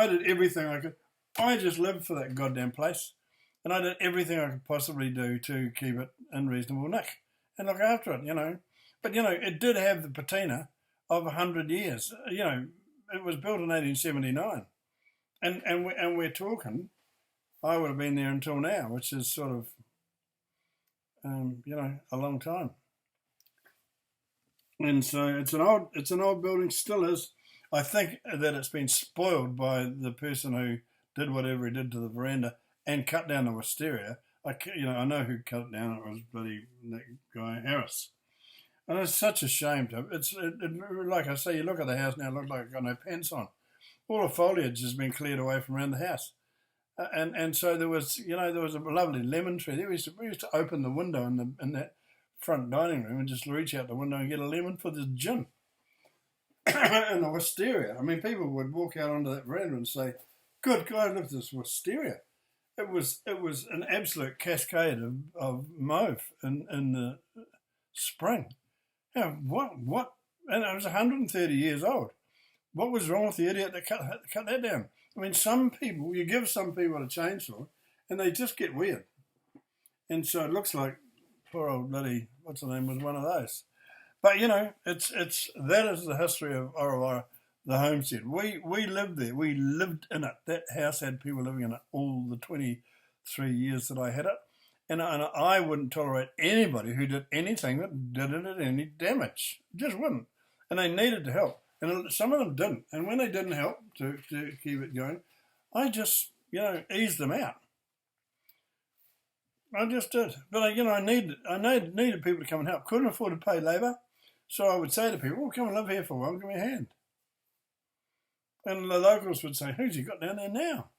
did everything I could. I just lived for that goddamn place. And I did everything I could possibly do to keep it in reasonable nick and look after it, But, it did have the patina of 100 years. It was built in 1879. And we're talking, I would have been there until now, which is sort of, a long time. And so it's an old building, still is. I think that it's been spoiled by the person who did whatever he did to the veranda and cut down the wisteria. I know who cut it down. It was bloody that guy Harris. And it's such a shame to. Like I say, you look at the house now. It looks like I've got no pants on. All the foliage has been cleared away from around the house, and so there was a lovely lemon tree. We used to open the window in that front dining room and just reach out the window and get a lemon for the gin. And the wisteria. I mean, people would walk out onto that veranda and say, "Good God, look at this wisteria." It was an absolute cascade of mauve in the spring. What? And it was 130 years old. What was wrong with the idiot that cut that down? I mean, you give some people a chainsaw and they just get weird. And so it looks like poor old bloody, what's her name, was one of those. But, that is the history of Orawara, the homestead. We lived there. We lived in it. That house had people living in it all the 23 years that I had it. And I wouldn't tolerate anybody who did anything that did it any damage. Just wouldn't. And they needed to help. And some of them didn't. And when they didn't help to keep it going, I just, eased them out. I just did. But, I needed people to come and help. Couldn't afford to pay labour. So I would say to people, well, come and live here for a while, give me a hand. And the locals would say, who's you got down there now?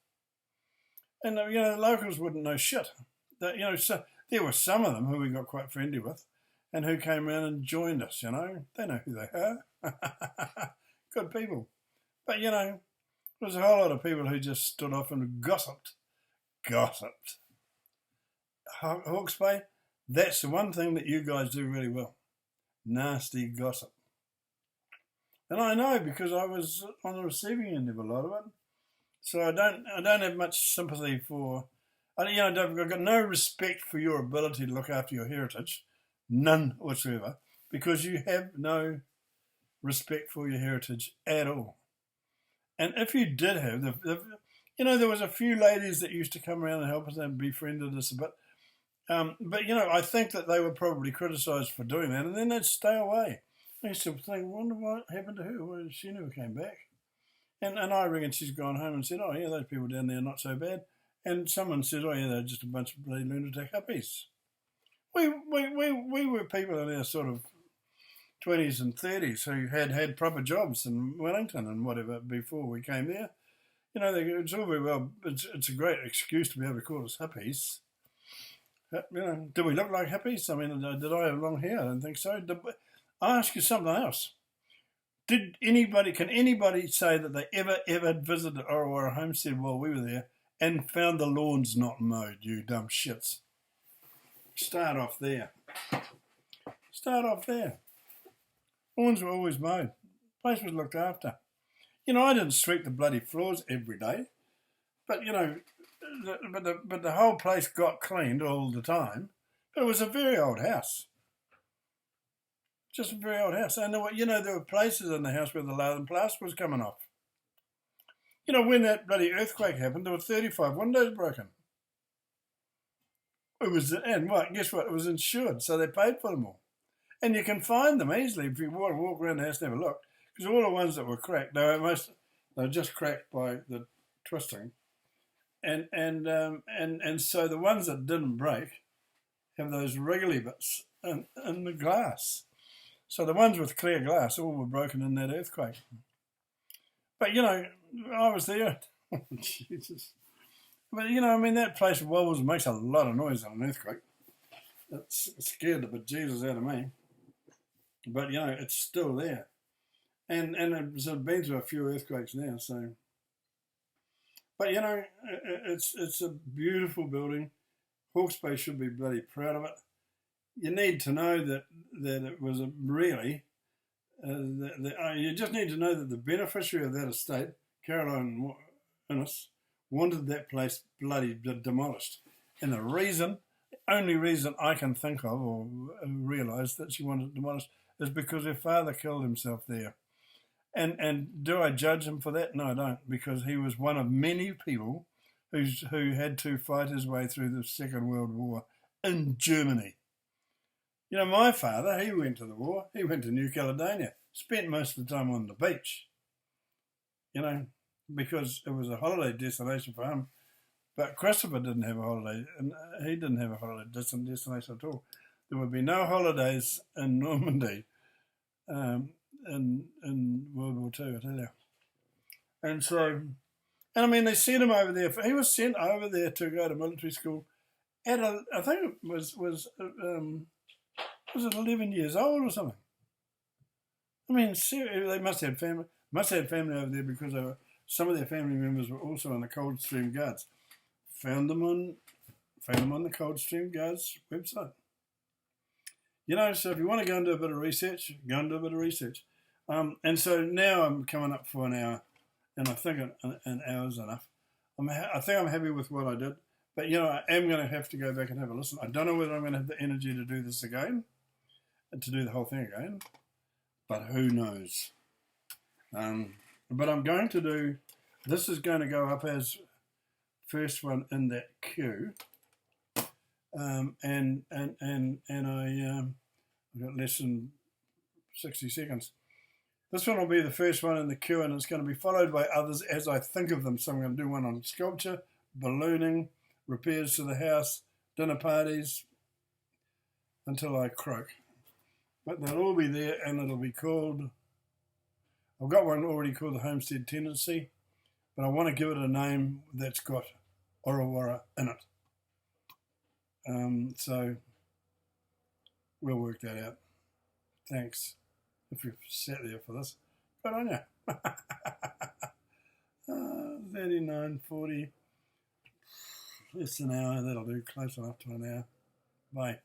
And, the locals wouldn't know shit. So there were some of them who we got quite friendly with and who came around and joined us, They know who they are. Good people. But, there was a whole lot of people who just stood off and gossiped. Hawke's Bay, that's the one thing that you guys do really well. Nasty gossip. And I know because I was on the receiving end of a lot of it. So I don't have much sympathy for... I've got no respect for your ability to look after your heritage. none whatsoever, because you have no respect for your heritage at all. And if you did have, there was a few ladies that used to come around and help us and befriended us a bit. But I think that they were probably criticised for doing that, and then they'd stay away. I used to think, wonder what happened to her. Well, she never came back. And I reckon she's gone home and said, oh, yeah, those people down there are not so bad. And someone said, oh, yeah, they're just a bunch of bloody lunatic hippies. We were people in our sort of 20s and 30s who had proper jobs in Wellington and whatever before we came there. It's all very well, it's a great excuse to be able to call us hippies. Do we look like hippies? I mean, did I have long hair? I don't think so. I'll ask you something else. Can anybody say that they ever visited Orowara Homestead while we were there and found the lawns not mowed, you dumb shits? Start off there. Lawns were always mowed. Place was looked after. I didn't sweep the bloody floors every day, but but the whole place got cleaned all the time. But it was a very old house. Just a very old house. And there were places in the house where the lath and plaster was coming off. When that bloody earthquake happened, there were 35 windows broken. Guess what? It was insured, so they paid for them all. And you can find them easily if you want to walk around the house and have a look. Because all the ones that were cracked, they were just cracked by the twisting. And so the ones that didn't break have those wriggly bits in the glass. So the ones with clear glass all were broken in that earthquake. But, I was there. Jesus. But, that place wobbles and makes a lot of noise on an earthquake. It scared the bejesus out of me. But, it's still there. And it's been through a few earthquakes now, so... But, it's a beautiful building. Hawke's Bay should be bloody proud of it. You need to know that it was really... you just need to know that the beneficiary of that estate, Caroline Innes, wanted that place bloody demolished. And the only reason I can think of or realise that she wanted it demolished is because her father killed himself there. And do I judge him for that? No, I don't, because he was one of many people who had to fight his way through the Second World War in Germany. My father, he went to the war. He went to New Caledonia, spent most of the time on the beach, because it was a holiday destination for him. But Christopher didn't have a holiday, and he didn't have a holiday destination at all. There would be no holidays in Normandy in World War II, I tell you. And so, they sent him over there. He was sent over there to go to military school at I think it was it 11 years old or something? Seriously, they must have family over there because some of their family members were also on the Coldstream Guards. Found them on the Coldstream Guards website. So if you want to go and do a bit of research, go and do a bit of research. And so now I'm coming up for an hour, and I think an hour's enough. I think I'm happy with what I did, but I am going to have to go back and have a listen. I don't know whether I'm going to have the energy to do this again, and to do the whole thing again, but who knows? But I'm going to do. This is going to go up as first one in that queue. And I've got less than 60 seconds. This one will be the first one in the queue, and it's going to be followed by others as I think of them. So I'm going to do one on sculpture, ballooning, repairs to the house, dinner parties, until I croak. But they'll all be there, and it'll be called... I've got one already called the Homestead Tendency, but I want to give it a name that's got Orowara in it. So we'll work that out. Thanks if you've sat there for this. Good on you. 39:40. Less than an hour. That'll do. Close enough to an hour. Bye.